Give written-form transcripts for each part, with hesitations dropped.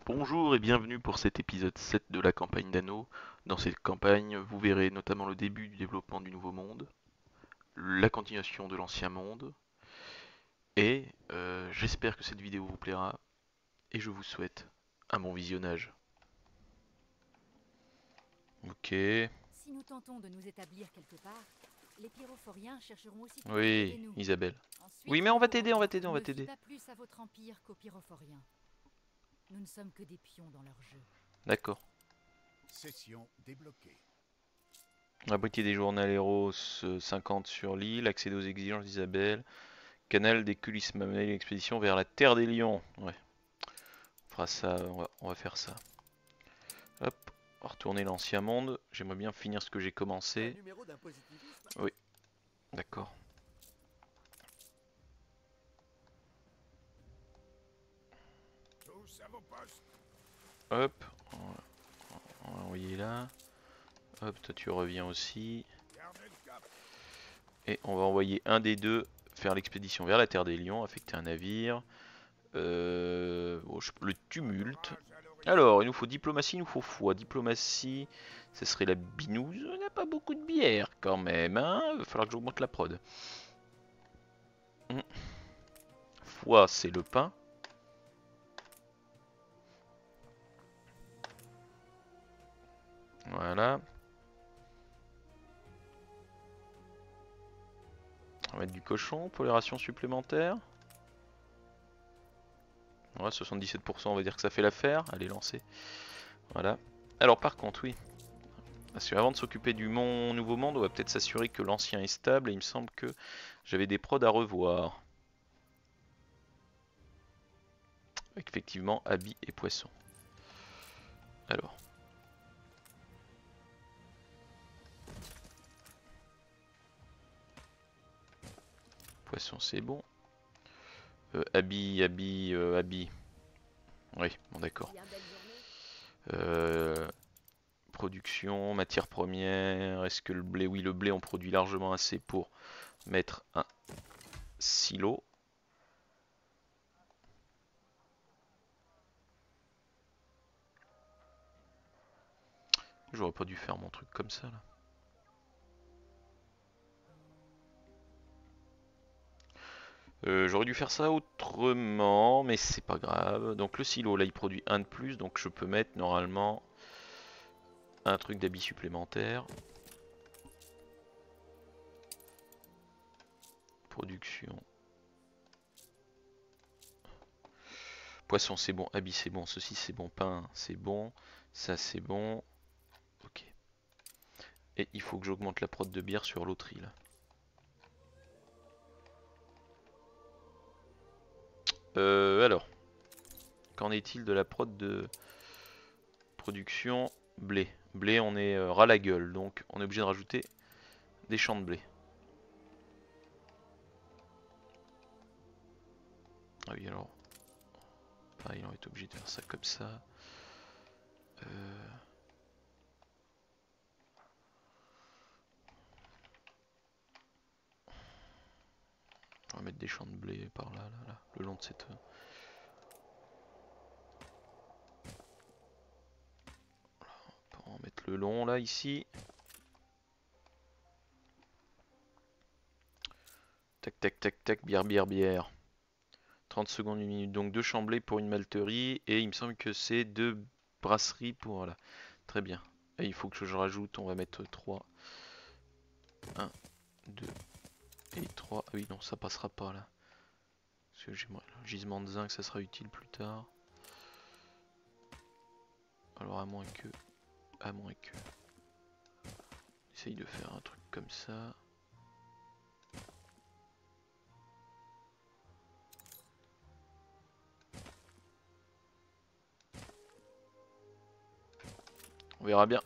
Bonjour et bienvenue pour cet épisode 7 de la campagne d'Anneau. Dans cette campagne, vous verrez notamment le début du développement du Nouveau Monde, la continuation de l'Ancien Monde, et j'espère que cette vidéo vous plaira, et je vous souhaite un bon visionnage. Ok, Si nous tentons de nous établir quelque part, les pyrophoriens chercheront aussitôt à oui, côté nous. Isabelle. Ensuite, Oui, mais ils on va nous t'aider, on va rendront. t'aider, on va Ne fie t'aider. pas plus à votre empire qu'aux pyrophoriens. Nous ne sommes que des pions dans leur jeu. D'accord. Session débloquée. Abriter des journaux Eros 50 sur l'île, accéder aux exigences d'Isabelle, canal des coulisses mener l'expédition vers la Terre des Lions. Ouais, on fera ça, on va faire ça. Hop, on va retourner l'ancien monde. J'aimerais bien finir ce que j'ai Un commencé. numéro d'un positivisme. Oui, d'accord. Tous à vos postes. Hop, on va envoyer là. Hop, toi tu reviens aussi. Gardez le cap. Et on va envoyer un des deux faire l'expédition vers la Terre des Lions, affecter un navire. Bon, le tumulte. Orage à l'horizon. Alors, il nous faut diplomatie, il nous faut foi. Diplomatie, ce serait la binouse. On n'a pas beaucoup de bière quand même, hein. Il va falloir que j'augmente la prod. Foi, c'est le pain. Voilà. On va mettre du cochon pour les rations supplémentaires. Ouais, 77%, on va dire que ça fait l'affaire. Allez, lancer. Voilà. Alors par contre, oui. Parce qu'avant de s'occuper du nouveau monde, on va peut-être s'assurer que l'ancien est stable. Et il me semble que j'avais des prods à revoir. Avec effectivement habits et poissons. Alors. Poisson, c'est bon. Habits. Oui, bon d'accord. Bien belle journée. Euh, Production, matière première. Est-ce que le blé? Oui, le blé, on produit largement assez pour mettre un silo. J'aurais pas dû faire mon truc comme ça là. J'aurais dû faire ça autrement, mais c'est pas grave. Donc le silo là il produit un de plus, donc je peux mettre normalement un truc d'habit supplémentaire. Production. Poisson c'est bon, habit c'est bon, ceci c'est bon, pain c'est bon, ça c'est bon. Ok. Et il faut que j'augmente la prod de bière sur l'autre île. Alors, qu'en est-il de la prod de production blé? Blé, on est ras la gueule, donc on est obligé de rajouter des champs de blé. Ah oui, alors, pareil, on va être obligé de faire ça comme ça. On va mettre des champs de blé par là, le long de cette. On va mettre le long là, ici. Tac, tac, tac, tac, bière. 30 secondes, 1 minute. Donc 2 champs de blé pour une malterie. Et il me semble que c'est 2 brasseries pour. Voilà. Très bien. Et il faut que je rajoute, on va mettre 3. 1, 2 et 3. Ah oui, non, ça passera pas là. Parce que j'ai un gisement de zinc, ça sera utile plus tard. Alors à moins que. Essaye de faire un truc comme ça. On verra bien.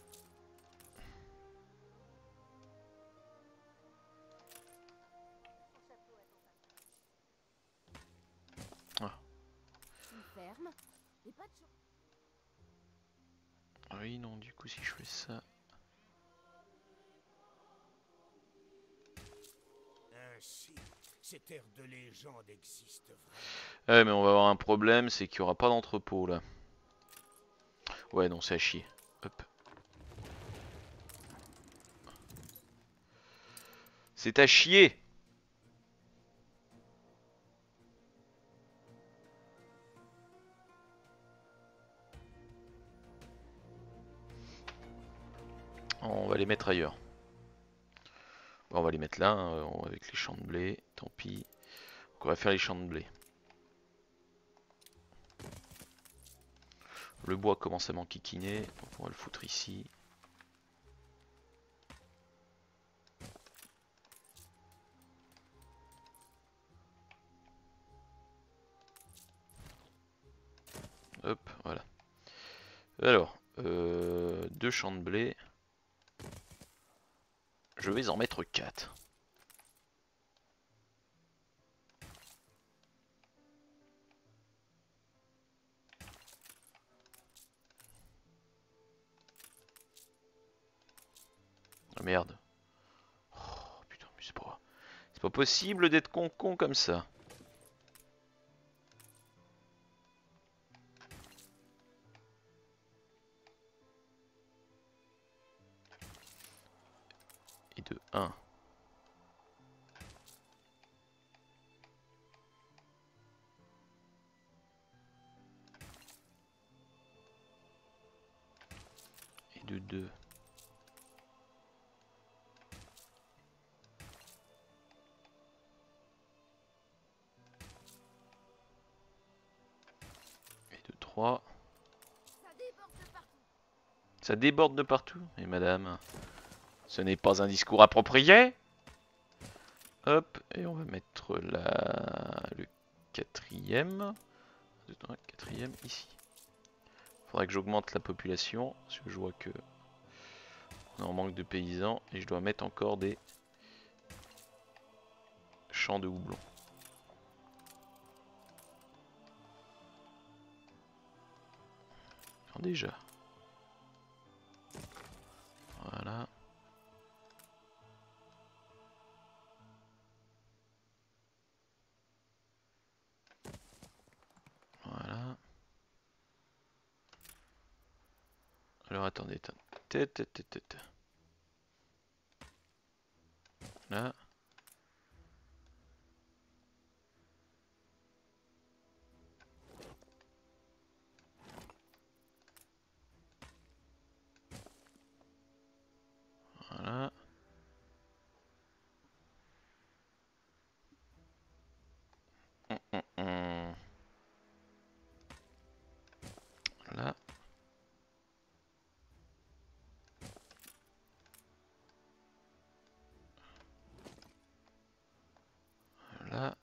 Ah. Une ferme. Et pas de jour. Oui, non, du coup, si je fais ça. Ainsi, ces terres de légende existent vraiment. Ouais, mais on va avoir un problème, c'est qu'il n'y aura pas d'entrepôt là. Ouais, non, c'est à chier. Hop. C'est à chier. On va les mettre ailleurs. Bon, on va les mettre là, hein, avec les champs de blé. Tant pis. Donc, on va faire les champs de blé. Le bois commence à m'enquiquiner. Donc on va le foutre ici. Hop, voilà. Alors, 2 champs de blé. Je vais en mettre 4. Ah merde. Oh putain, mais c'est pas possible d'être con comme ça. Et de 1. Et de 2. Et de 3. Ça déborde de partout. Et madame, ce n'est pas un discours approprié. Hop, et on va mettre le 4ème. Quatrième ici. Faudrait que j'augmente la population, parce que je vois que on est en manque de paysans, et je dois mettre encore des champs de houblon. Alors déjà. Voilà. Voilà. Alors attendez, là. Voilà. Là. Là.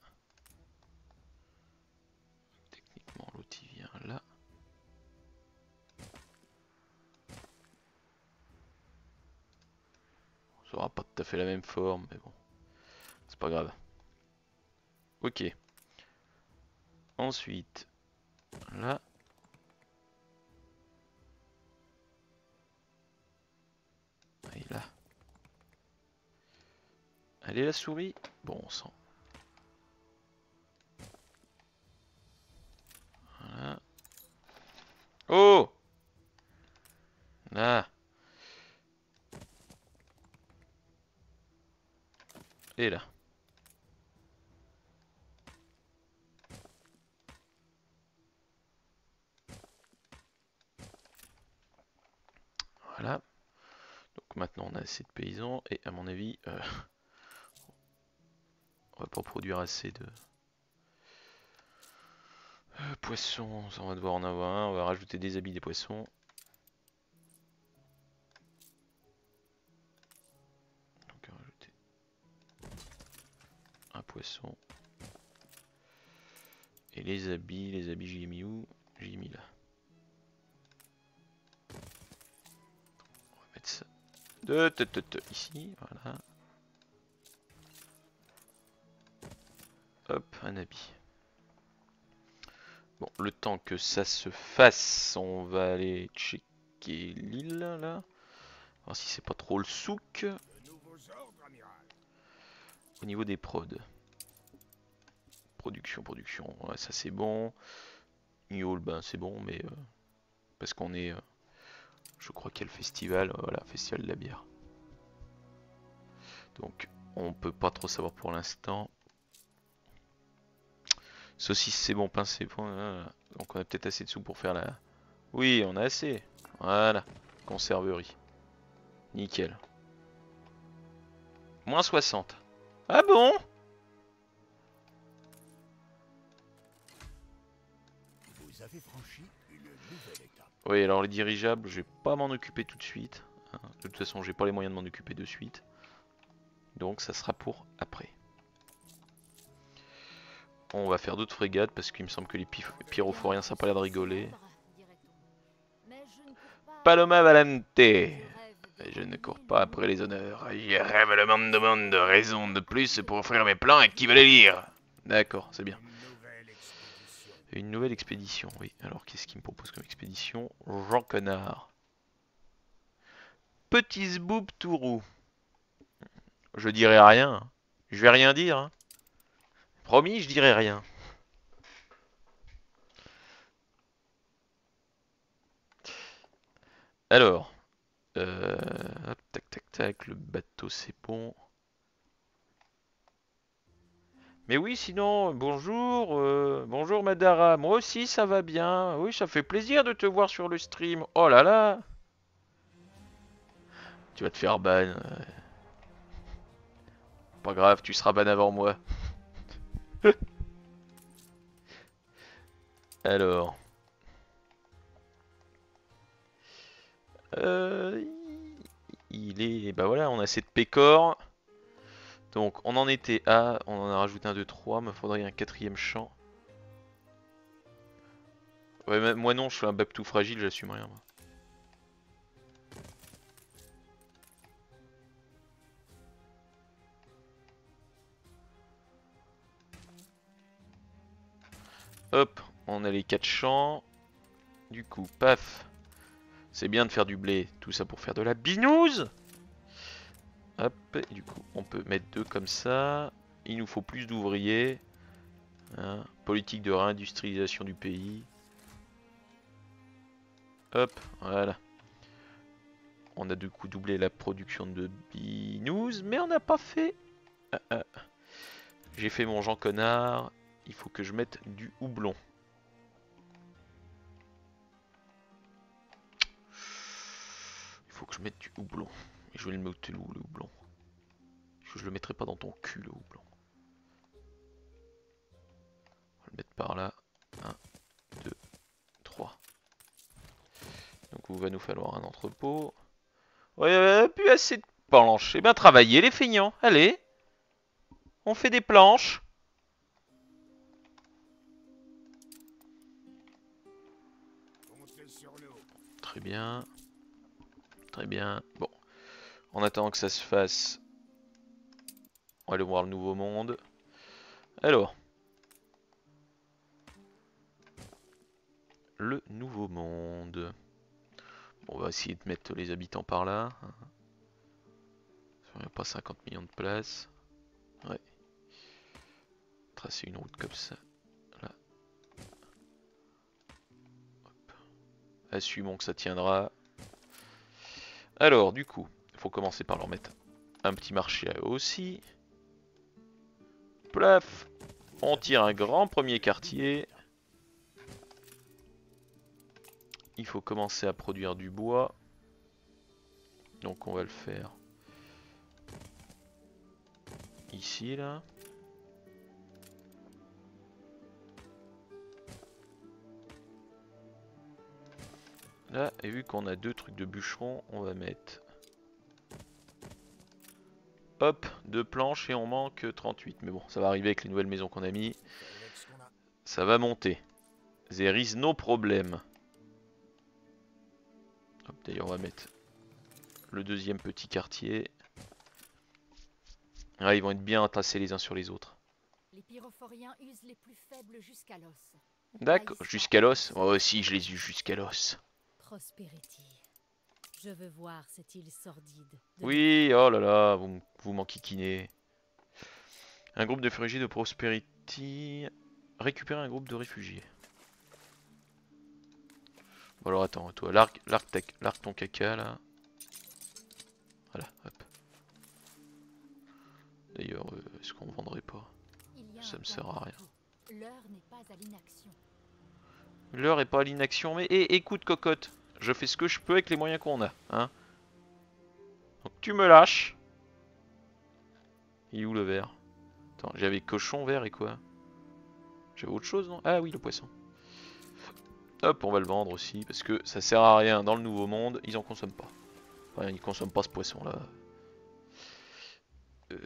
Techniquement, l'autre il vient là. Ça aura pas tout à fait la même forme, mais bon. C'est pas grave. Ok. Ensuite, là. Et là. Elle est la souris? Bon sang. Voilà. Oh! Là. Et là. Voilà. Donc maintenant on a assez de paysans et à mon avis on va pas produire assez de poissons. Ça, on va devoir en avoir un. On va rajouter des habits des poissons. Donc on va rajouter un poisson. Et les habits j'y ai mis où? J'y ai mis là. On va mettre ça ici, voilà. Hop, un habit. Bon, le temps que ça se fasse, on va aller checker l'île là. Voir si c'est pas trop le souk. De nouveaux ordres, amiral. Au niveau des prods. Production, ouais, ça c'est bon. Niol, ben c'est bon, mais parce qu'on est Je crois qu'il y a le festival, voilà, festival de la bière. Donc on peut pas trop savoir pour l'instant. Saucisse c'est bon, pain c'est bon. Donc on a peut-être assez de sous pour faire la... Oui, on a assez. Voilà, conserverie. Nickel. Moins 60. Ah bon? Vous avez franchi une nouvelle étape. Oui, alors les dirigeables, je vais pas m'en occuper tout de suite. Hein. De toute façon, j'ai pas les moyens de m'en occuper de suite. Donc ça sera pour après. On va faire d'autres frégates parce qu'il me semble que les pyrophoriens ça a pas l'air de rigoler. Paloma Valente. Je ne cours pas après les honneurs. Je rêve le monde de raison de plus pour offrir mes plans et qui veut les lire. D'accord, c'est bien. Une nouvelle expédition. Une nouvelle expédition, oui. Alors qu'est-ce qu'il me propose comme expédition? Jean Connard. Petit Zboob Tourou. Je dirai rien. Je vais rien dire. Hein. Promis, je dirai rien. Alors. Hop, tac, tac, tac. Le bateau, c'est bon. Mais oui, sinon, bonjour. Bonjour, Madara. Moi aussi, ça va bien. Oui, ça fait plaisir de te voir sur le stream. Oh là là. Tu vas te faire ban. Pas grave, tu seras ban avant moi. Alors. Il est... Bah voilà, on a cette pécore. Donc on en était à... On en a rajouté un 2, 3, mais il faudrait un quatrième champ. Ouais, moi non, je fais un bab tout fragile, j'assume rien. Moi. Hop, on a les 4 champs. Du coup, paf. C'est bien de faire du blé, tout ça pour faire de la binouse. Hop, et du coup, on peut mettre 2 comme ça. Il nous faut plus d'ouvriers. Hein. Politique de réindustrialisation du pays. Hop, voilà. On a du coup doublé la production de binous, mais on n'a pas fait... J'ai fait mon Jean Connard. Il faut que je mette du houblon. Il faut que je mette du houblon. Et je vais le mettre où, le houblon? Je le mettrai pas dans ton cul, le houblon. On va le mettre par là. 1, 2, 3. Donc il va nous falloir un entrepôt. Ouais, plus assez de planches. Eh bien travaillez les feignants. Allez. On fait des planches. Comptez sur nous. Très bien. Très bien. Bon. En attendant que ça se fasse, on va aller voir le nouveau monde. Alors. Le nouveau monde. Bon, on va essayer de mettre les habitants par là. Il n'y a pas 50 millions de places. Ouais. Tracer une route comme ça. Là. Hop. Assumons que ça tiendra. Alors, du coup, il faut commencer par leur mettre un petit marché à eux aussi. Plaf. On tire un grand premier quartier. Il faut commencer à produire du bois. Donc on va le faire ici là. Là, et vu qu'on a 2 trucs de bûcheron, on va mettre hop, 2 planches et on manque 38. Mais bon, ça va arriver avec les nouvelles maisons qu'on a mis. Ça va monter. There is no problem. D'ailleurs, on va mettre le deuxième petit quartier. Ah, ils vont être bien entassés les uns sur les autres. Les pyrophoriens usent les plus faibles jusqu'à l'os. D'accord, jusqu'à l'os. Moi aussi, je les use jusqu'à l'os. Prosperity. Je veux voir cette île sordide. Oui, oh là là, vous m'enquiquinez. Un groupe de réfugiés de Prosperity. Récupérer un groupe de réfugiés. Bon, alors attends, toi, largue ton caca là. Voilà, hop. D'ailleurs, est-ce qu'on vendrait pas? Il y a Ça un me plan sert à pour rien. tout. L'heure n'est pas à l'inaction. L'heure est pas à l'inaction, mais écoute cocotte, je fais ce que je peux avec les moyens qu'on a, hein. Donc tu me lâches. Il est où le verre? Attends, j'avais cochon, verre et quoi? J'avais autre chose, non? Ah oui, le poisson. Hop, on va le vendre aussi, parce que ça sert à rien dans le nouveau monde, ils en consomment pas. Enfin, ils consomment pas ce poisson là. Euh...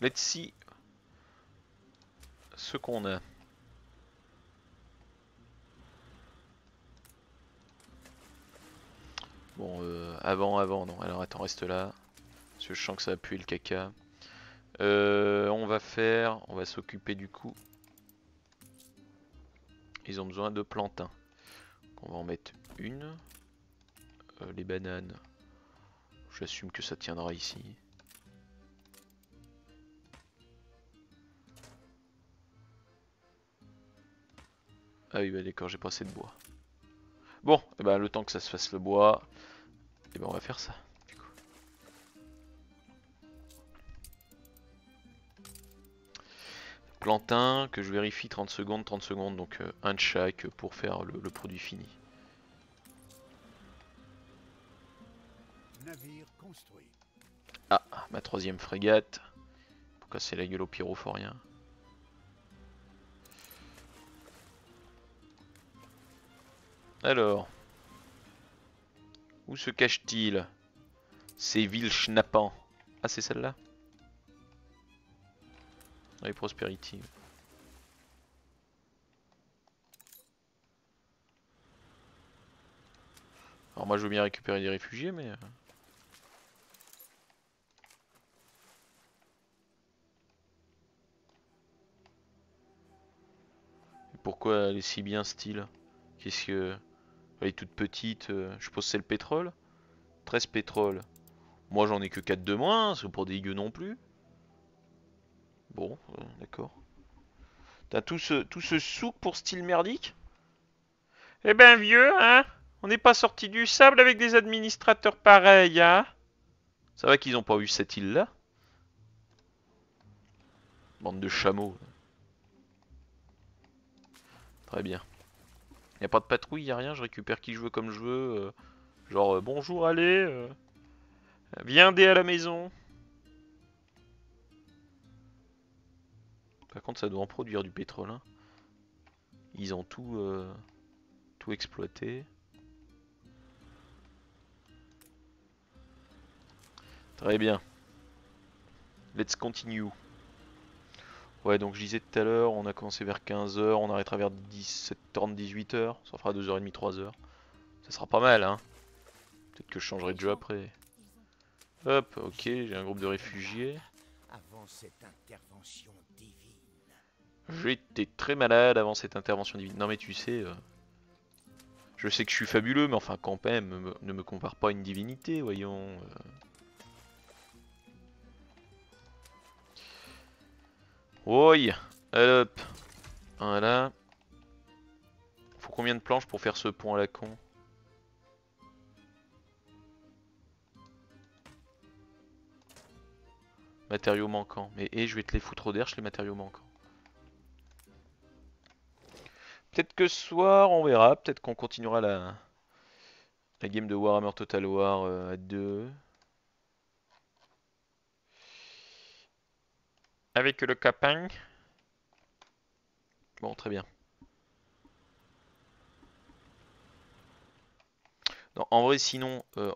Let's see ce qu'on a. Bon, avant, non. Alors attends, reste là. Parce que je sens que ça va puer le caca. On va s'occuper du coup. Ils ont besoin de plantains. Donc on va en mettre une. Les bananes, j'assume que ça tiendra ici. Ah oui, bah d'accord, j'ai pas assez de bois. Bon, et ben le temps que ça se fasse le bois, et ben on va faire ça. Du coup. Plantain, que je vérifie 30 secondes, donc un de chaque pour faire le produit fini. Navire construit. Ah, ma troisième frégate. Pour casser la gueule aux pyrophoriens. Alors. Où se cache-t-il? Ces villes schnappants. Ah, c'est celle-là? Oui, Prosperity. Alors moi je veux bien récupérer des réfugiés, mais... Pourquoi elle est si bien style? Qu'est-ce que... Elle est toute petite, je suppose c'est le pétrole? 13 pétrole. Moi j'en ai que 4 de moins, c'est pas dégueu non plus. Bon, d'accord. T'as tout ce souk pour style merdique? Eh ben vieux, hein? On n'est pas sorti du sable avec des administrateurs pareils, hein? Ça va qu'ils ont pas eu cette île-là? Bande de chameaux. Très bien. Y a pas de patrouille, y a rien, je récupère qui je veux comme je veux. Genre, bonjour, allez, viens dès à la maison. Par contre, ça doit en produire du pétrole, hein. Ils ont tout exploité. Très bien. Let's continue. Ouais, donc je disais tout à l'heure, on a commencé vers 15 h, on arrêtera vers 17h30, 18 h. Ça fera 2h30, 3 h. Ça sera pas mal, hein. Peut-être que je changerai de jeu après. Hop, ok, j'ai un groupe de réfugiés. Avant cette intervention divine. J'étais très malade avant cette intervention divine. Non mais tu sais, je sais que je suis fabuleux, mais enfin quand même, ne me compare pas à une divinité, voyons. Oui, hop, voilà. Faut combien de planches pour faire ce pont à la con? Matériaux manquants. Mais je vais te les foutre au derche les matériaux manquants. Peut-être que ce soir, on verra. Peut-être qu'on continuera la game de Warhammer Total War à 2. Avec le copain. Bon, très bien. Non, en vrai, sinon, ah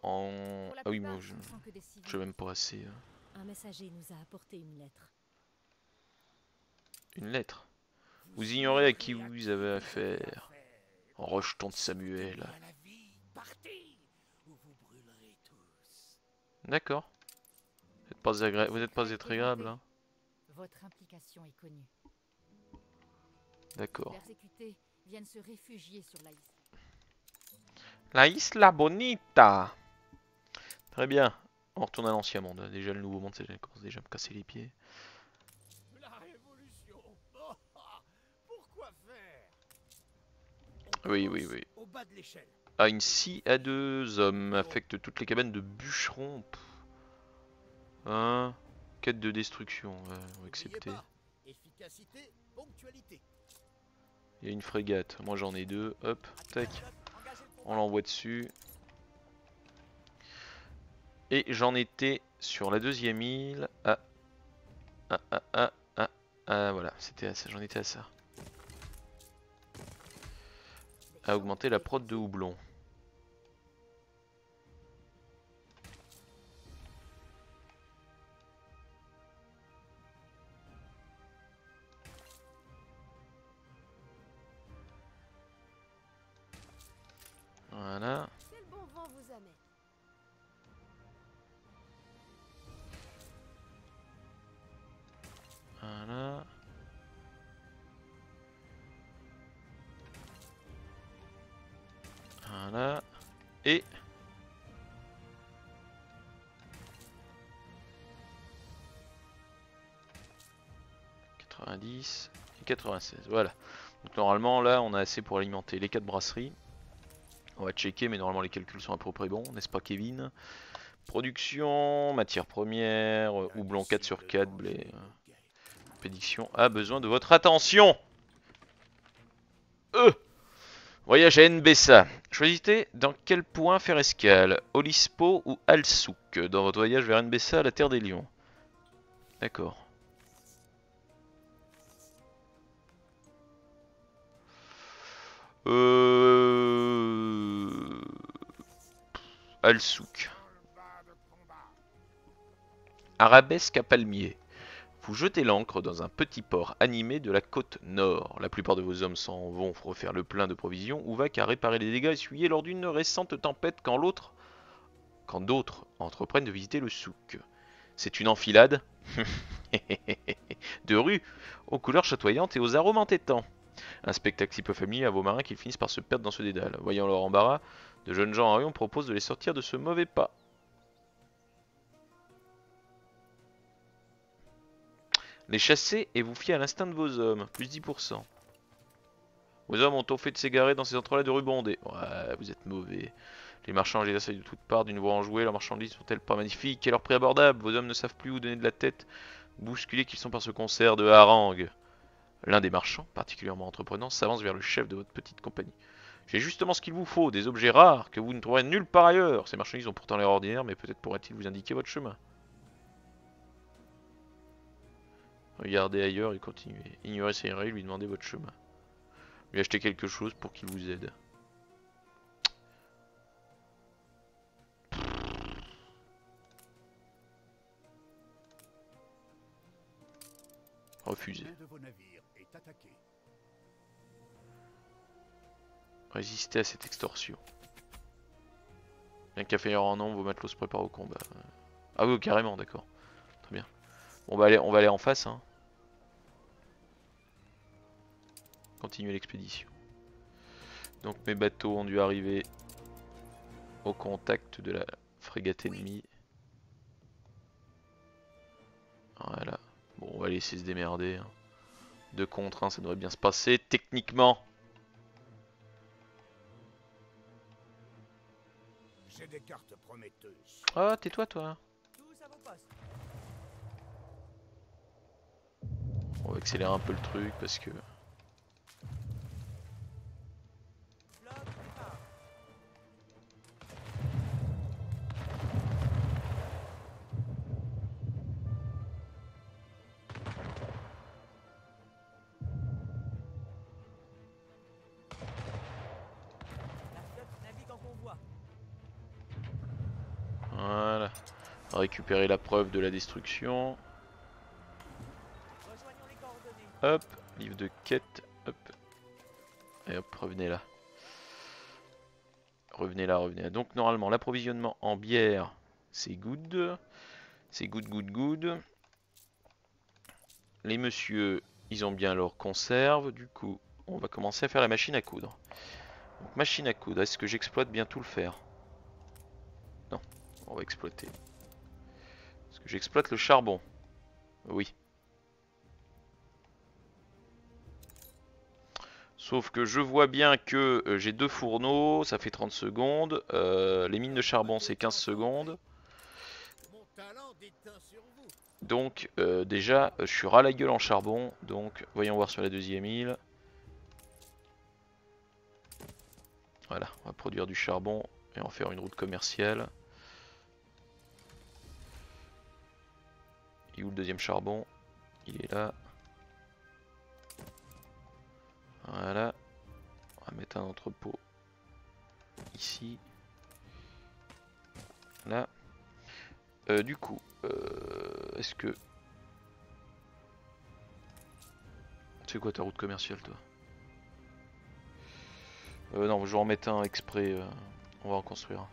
oui, moi, je même pas assez. Un messager nous a apporté une lettre. Une lettre. Vous ignorez à qui vous avez affaire. En rejeton de Samuel. D'accord. Vous n'êtes pas agréable, hein. Votre implication est connue. D'accord. Les persécutés viennent se réfugier sur la isla. La Isla Bonita. Très bien. On retourne à l'ancien monde. Déjà le nouveau monde, ça commence déjà à me casser les pieds. La révolution. Pourquoi faire? Oui, oui, oui. Au bas de l'échelle. Ah, une scie à 2 hommes affecte toutes les cabanes de bûcherons. Hein? Quête de destruction, on va N'oubliez accepter. pas, efficacité, ponctualité. Il y a une frégate, moi j'en ai 2. Hop, tac. On l'envoie dessus. Et j'en étais sur la deuxième île. Voilà, c'était à ça, j'en étais à ça. À augmenter la prod de houblon. Voilà. Quel bon vent vous amène? Voilà. Voilà. Et... 90 et 96, voilà. Donc normalement là on a assez pour alimenter les 4 brasseries. On va checker mais normalement les calculs sont à peu près bons, n'est-ce pas Kevin? Production, matières premières, houblon 4 sur 4, blé. Prédiction a besoin de votre attention. Voyage à NBSA. Choisissez dans quel point faire escale, Olispo ou Alsouk, dans votre voyage vers NBSA, la terre des lions. D'accord. Alsouk. Arabesque à palmier. Vous jetez l'ancre dans un petit port animé de la côte nord. La plupart de vos hommes s'en vont refaire le plein de provisions ou va qu'à réparer les dégâts essuyés lors d'une récente tempête quand d'autres entreprennent de visiter le souk. C'est une enfilade de rues aux couleurs chatoyantes et aux arômes entêtants. Un spectacle si peu familier à vos marins qu'ils finissent par se perdre dans ce dédale. Voyant leur embarras, de jeunes gens en Rion proposent de les sortir de ce mauvais pas. Les chasser et vous fier à l'instinct de vos hommes, plus 10%. Vos hommes ont tôt fait de s'égarer dans ces endroits-là de rue bondée. Ouais, vous êtes mauvais. Les marchands les assaillent de toutes parts, d'une voix enjouée, leurs marchandises sont-elles pas magnifiques et leur prix abordable? Vos hommes ne savent plus où donner de la tête, bousculés qu'ils sont par ce concert de harangues. L'un des marchands, particulièrement entreprenant, s'avance vers le chef de votre petite compagnie. J'ai justement ce qu'il vous faut, des objets rares que vous ne trouverez nulle part ailleurs. Ces marchandises ont pourtant l'air ordinaires, mais peut-être pourraient-ils vous indiquer votre chemin. Regardez ailleurs et continuez. Ignorez ses règles, lui demandez votre chemin. Lui achetez quelque chose pour qu'il vous aide. Refusé. L'un de vos navires est attaqué. Résistez à cette extorsion. Bien qu'à faire en nombre, vos matelots se préparent au combat. Ah oui, carrément, d'accord. Très bien. Bon, bah, on va aller en face, hein. Continuer l'expédition. Donc mes bateaux ont dû arriver au contact de la frégate ennemie. Voilà. Bon, on va laisser se démerder. 2 contre 1, ça devrait bien se passer. Techniquement. J'ai des cartes prometteuses. Ah, tais-toi, toi. Tous à vos postes. On va accélérer un peu le truc parce que... Voilà. On va récupérer la preuve de la destruction. Hop, livre de quête. Hop. Et hop, revenez là. Revenez là, revenez là. Donc normalement, l'approvisionnement en bière, c'est good. C'est good, good, good. Les messieurs, ils ont bien leur conserve. Du coup, on va commencer à faire la machine à coudre. Donc, machine à coudre, est-ce que j'exploite bien tout le fer? Non, on va exploiter J'exploite le charbon. Oui. Sauf que je vois bien que j'ai 2 fourneaux, ça fait 30 secondes. Les mines de charbon, c'est 15 secondes. Mon talent déteint sur vous. Donc déjà, je suis ras la gueule en charbon. Donc voyons voir sur la deuxième île. Voilà, on va produire du charbon et en faire une route commerciale. Il est où le deuxième charbon? Il est là. Voilà. On va mettre un entrepôt ici. Là. Du coup, est-ce que... C'est quoi ta route commerciale, toi? Non, je vais en mettre un exprès. On va en construire un.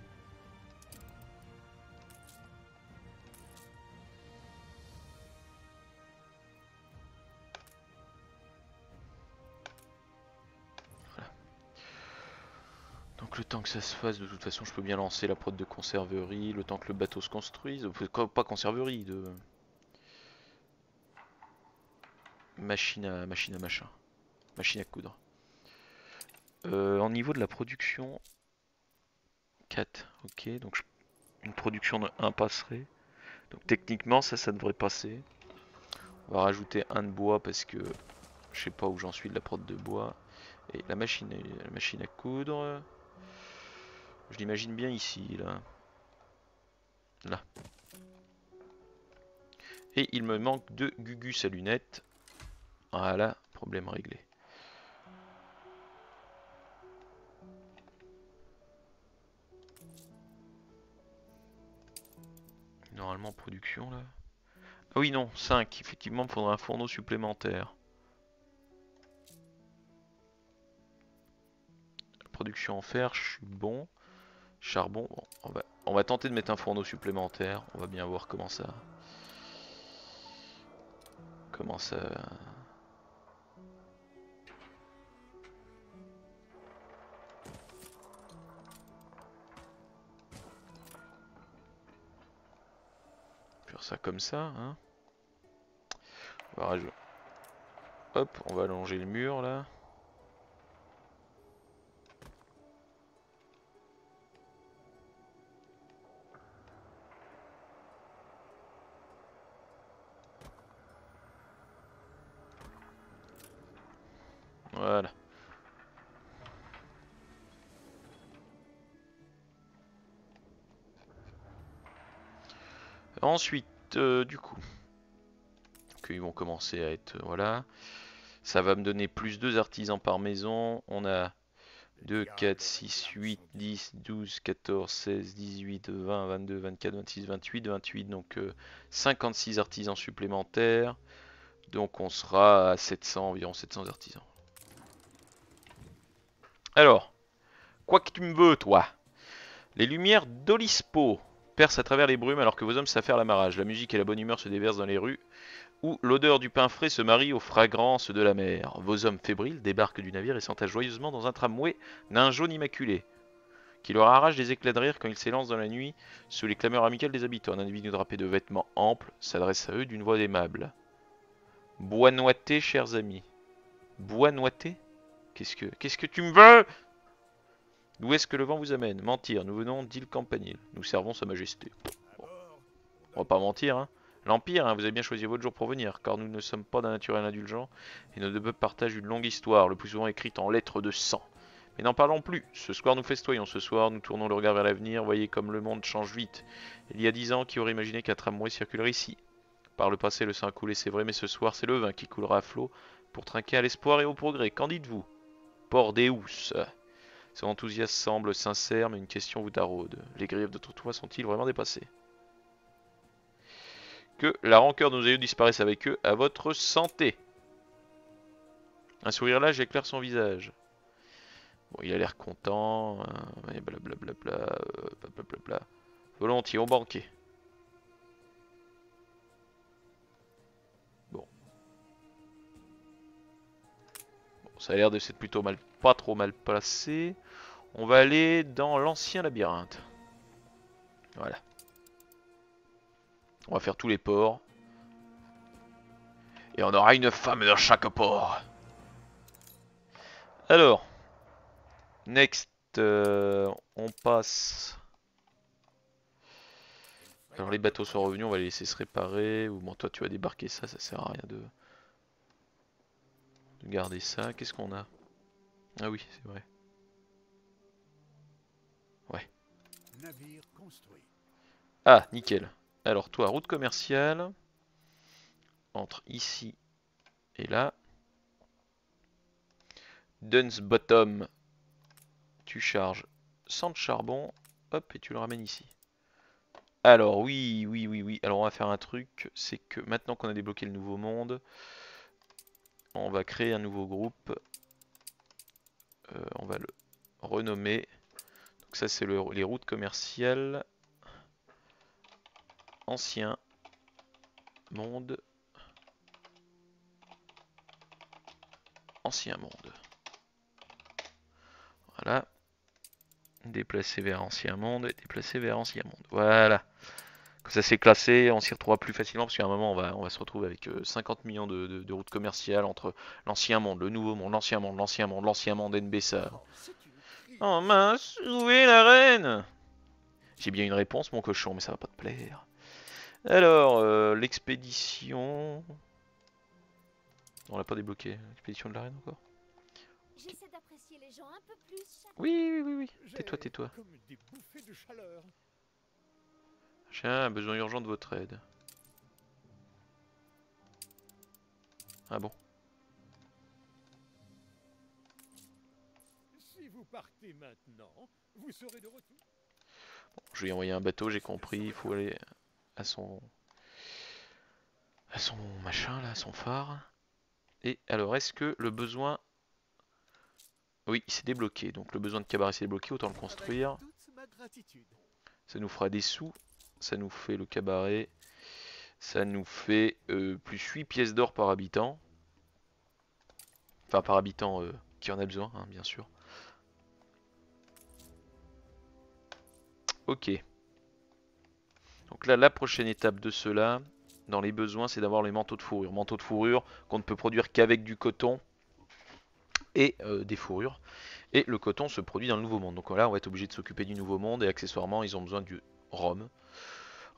Donc le temps que ça se fasse, de toute façon je peux bien lancer la prod de conserverie, le temps que le bateau se construise, pas conserverie, de machine à machin, machine à coudre. En niveau de la production, 4, ok, donc une production de 1 passerait, donc techniquement ça devrait passer. On va rajouter un de bois parce que je sais pas où j'en suis de la prod de bois. Et la machine à coudre, je l'imagine bien ici, là. Là. Et il me manque 2 gugus à lunettes. Voilà, problème réglé. Normalement, production, là. Ah oui, non, 5. Effectivement, il me faudra un fourneau supplémentaire. Production en fer, je suis bon. Charbon, bon, on va tenter de mettre un fourneau supplémentaire. On va bien voir comment ça... Comment ça... Faire ça comme ça, hein. On va rajouter... Hop, on va allonger le mur, là. Voilà. Ensuite, du coup, ils vont commencer à être... voilà. Ça va me donner plus 2 artisans par maison. On a 2, 4, 6, 8, 10, 12, 14, 16, 18, 20, 22, 24, 26, 28, 28. Donc 56 artisans supplémentaires. Donc on sera à 700, environ 700 artisans. Alors, quoi que tu me veux, toi? Les lumières d'Olispo percent à travers les brumes alors que vos hommes s'affairent l'amarrage. La musique et la bonne humeur se déversent dans les rues, où l'odeur du pain frais se marie aux fragrances de la mer. Vos hommes fébriles débarquent du navire et s'entassent joyeusement dans un tramway d'un jaune immaculé, qui leur arrache des éclats de rire quand ils s'élancent dans la nuit sous les clameurs amicales des habitants. Un individu drapé de vêtements amples s'adresse à eux d'une voix aimable. Bois noité, chers amis. Bois noité? Qu'est-ce que tu me veux? D'où est-ce que le vent vous amène? Mentir, nous venons d'île Campanile. Nous servons sa majesté. Bon. On va pas mentir, hein. L'Empire, hein, vous avez bien choisi votre jour pour venir, car nous ne sommes pas d'un naturel indulgent, et nos deux peuples partagent une longue histoire, le plus souvent écrite en lettres de sang. Mais n'en parlons plus, ce soir nous festoyons, ce soir nous tournons le regard vers l'avenir, voyez comme le monde change vite. Il y a 10 ans, qui aurait imaginé qu'un tramway circulerait ici? Par le passé, le sang a coulé, c'est vrai, mais ce soir, c'est le vin qui coulera à flot, pour trinquer à l'espoir et au progrès. Qu'en dites-vous? Port des Housses. Son enthousiasme semble sincère, mais une question vous taraude. Les griefs de Tourtois sont-ils vraiment dépassés? Que la rancœur de nos aïeux disparaisse avec eux, à votre santé. Un sourire là, j'éclaire son visage. Bon, il a l'air content, blablabla, blablabla. Volontiers, au banquet. Bon. Bon, ça a l'air de s'être plutôt pas trop mal passé. On va aller dans l'ancien labyrinthe. Voilà. On va faire tous les ports. Et on aura une femme dans chaque port. Alors, next, on passe. Alors les bateaux sont revenus, on va les laisser se réparer. Ou bon, toi tu vas débarquer ça, ça sert à rien de garder ça. Qu'est-ce qu'on a? Ah oui, c'est vrai. Ouais. Navire construit. Ah, nickel. Alors toi, route commerciale. Entre ici et là. Duns Bottom. Tu charges 100 de charbon. Hop, et tu le ramènes ici. Alors oui, oui, oui, oui. Alors on va faire un truc. C'est que maintenant qu'on a débloqué le nouveau monde, on va créer un nouveau groupe. On va le renommer. Donc ça c'est les routes commerciales. Ancien monde. Ancien monde. Voilà. Déplacer vers ancien monde et déplacer vers ancien monde. Voilà. Comme ça c'est classé, on s'y retrouvera plus facilement parce qu'à un moment on va se retrouver avec 50 millions de routes commerciales entre l'ancien monde, le nouveau monde, l'ancien monde, l'ancien monde, l'ancien monde NBSA. Oh mince, où est la reine? J'ai bien une réponse mon cochon, mais ça va pas te plaire. Alors, l'expédition... On l'a pas débloqué, l'expédition de la reine encore? J'essaie d'apprécier les gens un peu plus. Oui, oui, oui, oui. Tais-toi, tais-toi. Comme des bouffées de chaleur. J'ai un besoin urgent de votre aide. Ah bon? Si vous partez maintenant, vous serez de retour. Bon, je lui ai envoyé un bateau, j'ai compris, il faut aller à son machin là, à son phare. Et alors, est-ce que le besoin... Oui, il s'est débloqué, donc le besoin de cabaret s'est débloqué, autant le construire. Avec toute ma gratitude. Ça nous fera des sous, ça nous fait le cabaret, ça nous fait plus 8 pièces d'or par habitant. Enfin, par habitant qui en a besoin, hein, bien sûr. Ok. Donc là, la prochaine étape de cela, dans les besoins, c'est d'avoir les manteaux de fourrure. Manteaux de fourrure qu'on ne peut produire qu'avec du coton et des fourrures. Et le coton se produit dans le Nouveau Monde. Donc là, on va être obligé de s'occuper du Nouveau Monde et accessoirement, ils ont besoin du rhum.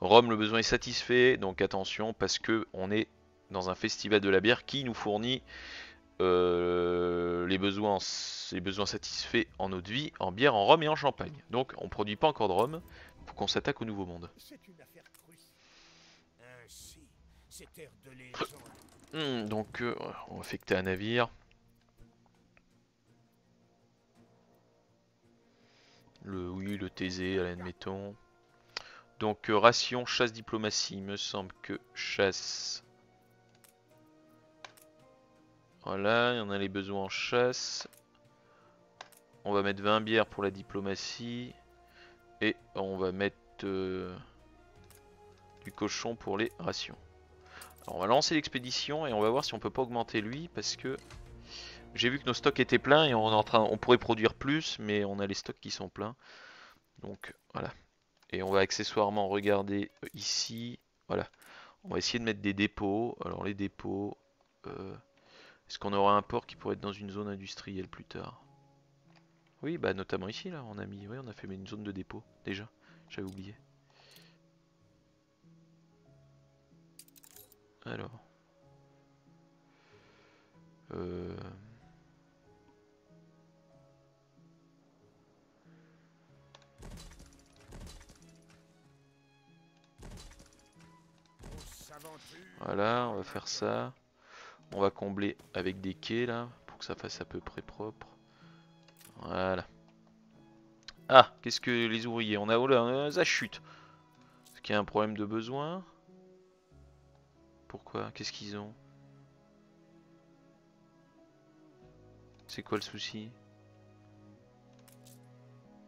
Rhum, le besoin est satisfait, donc attention parce que on est dans un festival de la bière qui nous fournit les besoins satisfaits en eau de vie, en bière, en rhum et en champagne. Donc on produit pas encore de rhum, faut qu'on s'attaque au Nouveau Monde. C'est une affaire cruciale. Ainsi, cette ère de légende. Donc on va affecter un navire. Oui, le Thésée, admettons. Donc ration, chasse, diplomatie. Il me semble que chasse. Voilà, il y en a les besoins en chasse. On va mettre 20 bières pour la diplomatie. Et on va mettre du cochon pour les rations. Alors on va lancer l'expédition et on va voir si on peut pas augmenter lui parce que j'ai vu que nos stocks étaient pleins et on pourrait produire plus, mais on a les stocks qui sont pleins. Donc voilà. Et on va accessoirement regarder ici. Voilà. On va essayer de mettre des dépôts. Alors les dépôts. Est-ce qu'on aura un port qui pourrait être dans une zone industrielle plus tard? Oui, bah notamment ici là. On a mis. Oui, on a fait une zone de dépôt déjà. J'avais oublié. Alors. Voilà, on va faire ça. On va combler avec des quais là, pour que ça fasse à peu près propre. Voilà. Ah, qu'est-ce que les ouvriers? On a... Oh là, ça chute. Est-ce qu'il y a un problème de besoin? Pourquoi? Qu'est-ce qu'ils ont? C'est quoi le souci?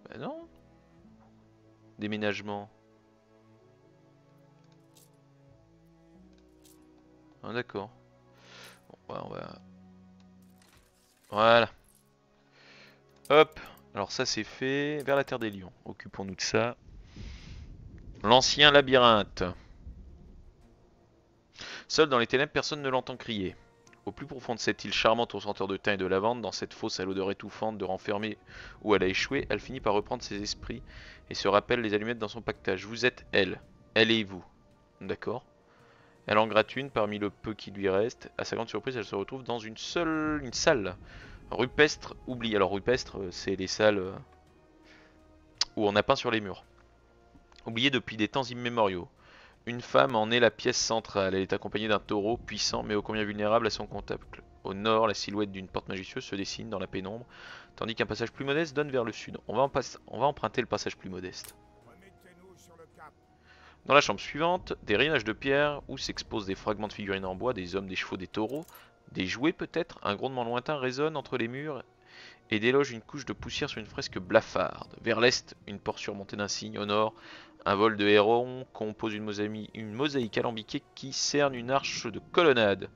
Bah non. Déménagement. Ah d'accord. Bon, bah, on va... Voilà. Hop. Alors ça c'est fait. Vers la terre des lions. Occupons-nous de ça. L'ancien labyrinthe. Seul dans les ténèbres, personne ne l'entend crier. Au plus profond de cette île charmante aux senteurs de thym et de lavande, dans cette fosse à l'odeur étouffante de renfermée où elle a échoué, elle finit par reprendre ses esprits et se rappelle les allumettes dans son pactage. Vous êtes elle. Elle et vous. D'accord. Elle en gratte une parmi le peu qui lui reste. À sa grande surprise, elle se retrouve dans une salle rupestre oubliée. Alors rupestre, c'est les salles où on a peint sur les murs. Oubliée depuis des temps immémoriaux. Une femme en est la pièce centrale. Elle est accompagnée d'un taureau puissant mais ô combien vulnérable à son contact. Au nord, la silhouette d'une porte majestueuse se dessine dans la pénombre, tandis qu'un passage plus modeste donne vers le sud. On va emprunter le passage plus modeste. Dans la chambre suivante, des rayonnages de pierre où s'exposent des fragments de figurines en bois, des hommes, des chevaux, des taureaux, des jouets peut-être. Un grondement lointain résonne entre les murs et déloge une couche de poussière sur une fresque blafarde. Vers l'est, une porte surmontée d'un cygne. Au nord, un vol de hérons compose une mosaïque alambiquée qui cerne une arche de colonnade.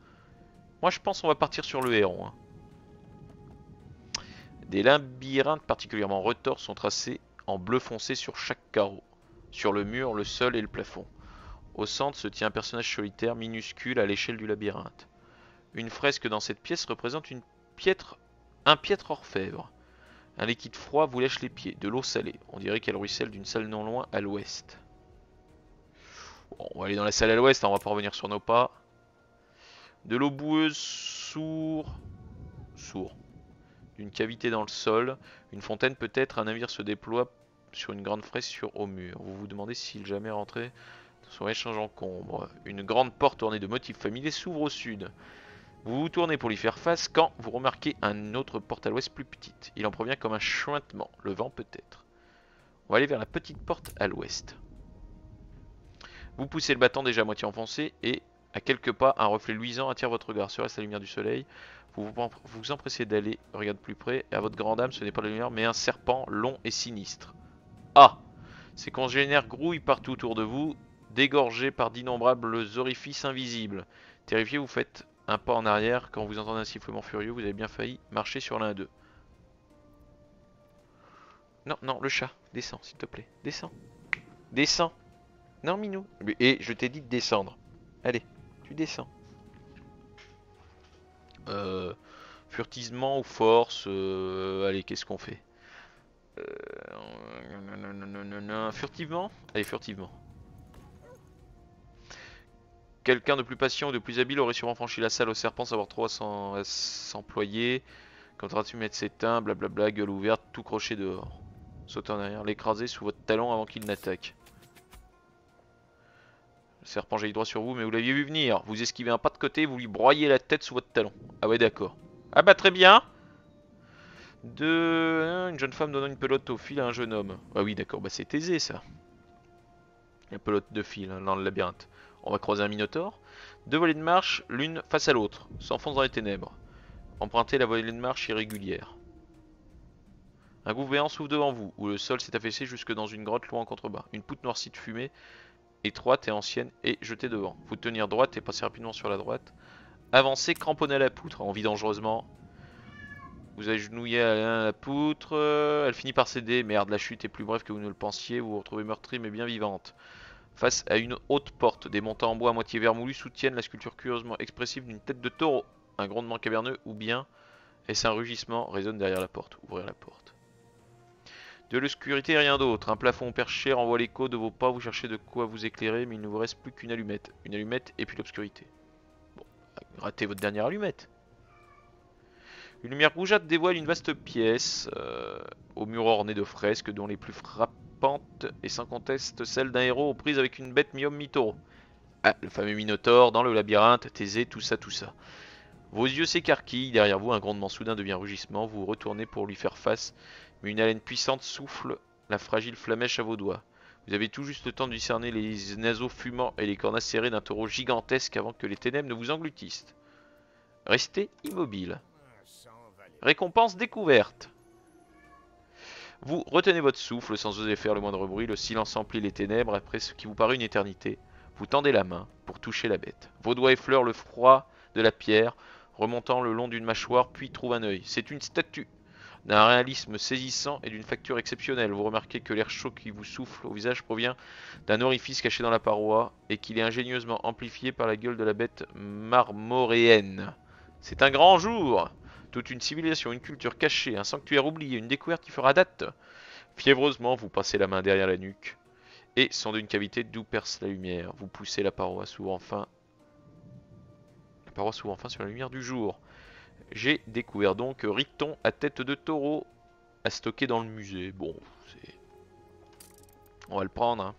Moi je pense qu'on va partir sur le héron. Hein. Des labyrinthes particulièrement retors sont tracés en bleu foncé sur chaque carreau. Sur le mur, le sol et le plafond. Au centre se tient un personnage solitaire minuscule à l'échelle du labyrinthe. Une fresque dans cette pièce représente un piètre orfèvre. Un liquide froid vous lèche les pieds, de l'eau salée. On dirait qu'elle ruisselle d'une salle non loin à l'ouest. Bon, on va aller dans la salle à l'ouest, hein, on va pas revenir sur nos pas. De l'eau boueuse sourd. D'une cavité dans le sol. Une fontaine peut-être, un navire se déploie sur une grande fresque au mur. Vous vous demandez s'il jamais rentré dans son échange encombre. Une grande porte ornée de motifs familiers s'ouvre au sud. Vous vous tournez pour lui faire face quand vous remarquez une autre porte à l'ouest plus petite. Il en provient comme un chuintement, le vent peut-être. On va aller vers la petite porte à l'ouest. Vous poussez le battant déjà à moitié enfoncé et à quelques pas, un reflet luisant attire votre regard. Serait-ce la lumière du soleil? Vous vous empressez d'aller, regarde plus près, et à votre grande âme, ce n'est pas la lumière mais un serpent long et sinistre. Ah! Ses congénères grouillent partout autour de vous, dégorgés par d'innombrables orifices invisibles. Terrifié, vous faites un pas en arrière quand vous entendez un sifflement furieux, vous avez bien failli marcher sur l'un d'eux. Non, non, le chat, descends s'il te plaît, descends. Descends. Non, Minou. Et je t'ai dit de descendre. Allez, tu descends. Furtivement ou force, allez, qu'est-ce qu'on fait? Furtivement? Allez, furtivement. Quelqu'un de plus patient ou de plus habile aurait sûrement franchi la salle au serpent, savoir trop à s'employer. Quand tu mettre ses teints, blablabla, gueule ouverte, tout crochet dehors. Sautez en arrière, l'écraser sous votre talon avant qu'il n'attaque. Le serpent jaillit droit sur vous, mais vous l'aviez vu venir. Vous esquivez un pas de côté, vous lui broyez la tête sous votre talon. Ah ouais, d'accord. Ah bah très bien. Une jeune femme donnant une pelote au fil à un jeune homme. Ah oui, d'accord, bah c'est aisé ça. Une pelote de fil hein, dans le labyrinthe. On va croiser un minotaure. Deux volées de marche, l'une face à l'autre, s'enfoncent dans les ténèbres. Empruntez la volée de marche irrégulière. Un gouffre béant s'ouvre devant vous, où le sol s'est affaissé jusque dans une grotte loin en contrebas. Une poutre noircie de fumée, étroite et ancienne, est jetée devant. Vous tenir droite et passer rapidement sur la droite. Avancez, cramponné à la poutre, on vit dangereusement. Vous agenouillez à la poutre, elle finit par céder. Merde, la chute est plus brève que vous ne le pensiez, vous vous retrouvez meurtrie mais bien vivante. Face à une haute porte, des montants en bois à moitié vermoulu soutiennent la sculpture curieusement expressive d'une tête de taureau. Un grondement caverneux ou bien est-ce un rugissement résonne derrière la porte. Ouvrir la porte. De l'obscurité rien d'autre. Un plafond perché renvoie l'écho de vos pas. Vous cherchez de quoi vous éclairer, mais il ne vous reste plus qu'une allumette. Une allumette et puis l'obscurité. Bon, ratez votre dernière allumette. Une lumière rougeâtre dévoile une vaste pièce, au mur orné de fresques dont les plus frappantes et sans conteste celle d'un héros aux prises avec une bête mi-homme mi-taureau. Ah, le fameux Minotaure dans le labyrinthe, Thésée, tout ça, tout ça. Vos yeux s'écarquillent, derrière vous un grondement soudain devient rugissement, vous vous retournez pour lui faire face, mais une haleine puissante souffle la fragile flamèche à vos doigts. Vous avez tout juste le temps de discerner les naseaux fumants et les cornes acérées d'un taureau gigantesque avant que les ténèbres ne vous engloutissent. Restez immobile. Récompense découverte. Vous retenez votre souffle sans oser faire le moindre bruit, le silence emplit les ténèbres après ce qui vous paraît une éternité. Vous tendez la main pour toucher la bête. Vos doigts effleurent le froid de la pierre, remontant le long d'une mâchoire, puis trouvent un œil. C'est une statue. d'un réalisme saisissant et d'une facture exceptionnelle. Vous remarquez que l'air chaud qui vous souffle au visage provient d'un orifice caché dans la paroi et qu'il est ingénieusement amplifié par la gueule de la bête marmoréenne. C'est un grand jour! Toute une civilisation, une culture cachée, un sanctuaire oublié, une découverte qui fera date. Fiévreusement, vous passez la main derrière la nuque et sondez une cavité d'où perce la lumière. Vous poussez la paroi s'ouvre enfin. La paroi s'ouvre enfin sur la lumière du jour. J'ai découvert donc Riton à tête de taureau à stocker dans le musée. Bon, c'est... On va le prendre. Hein.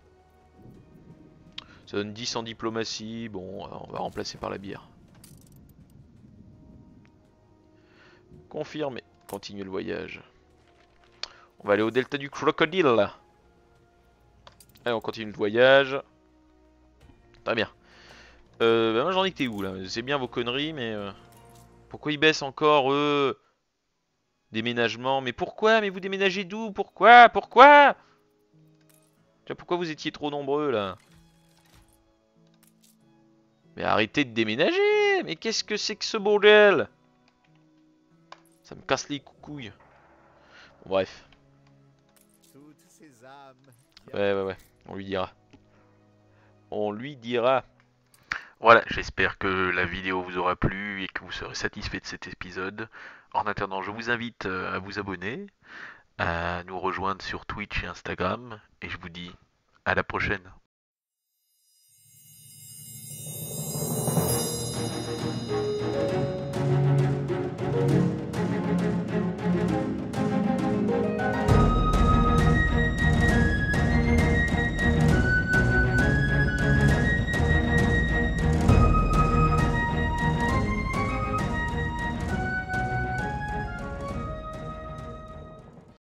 Ça donne 10 en diplomatie. Bon, on va remplacer par la bière. Confirmé. Continuez le voyage. On va aller au delta du crocodile. Allez, on continue le voyage. Très bien. Bah moi j'en étais où là? C'est bien vos conneries, mais... Pourquoi ils baissent encore, eux? Déménagement. Mais pourquoi? Mais vous déménagez d'où? Pourquoi? Pourquoi? Pourquoi vous étiez trop nombreux là? Mais arrêtez de déménager! Mais qu'est-ce que c'est que ce bordel? Ça me casse les couilles. Bon, bref. Ouais. On lui dira. On lui dira. Voilà, j'espère que la vidéo vous aura plu et que vous serez satisfait de cet épisode. En attendant, je vous invite à vous abonner, à nous rejoindre sur Twitch et Instagram, et je vous dis à la prochaine.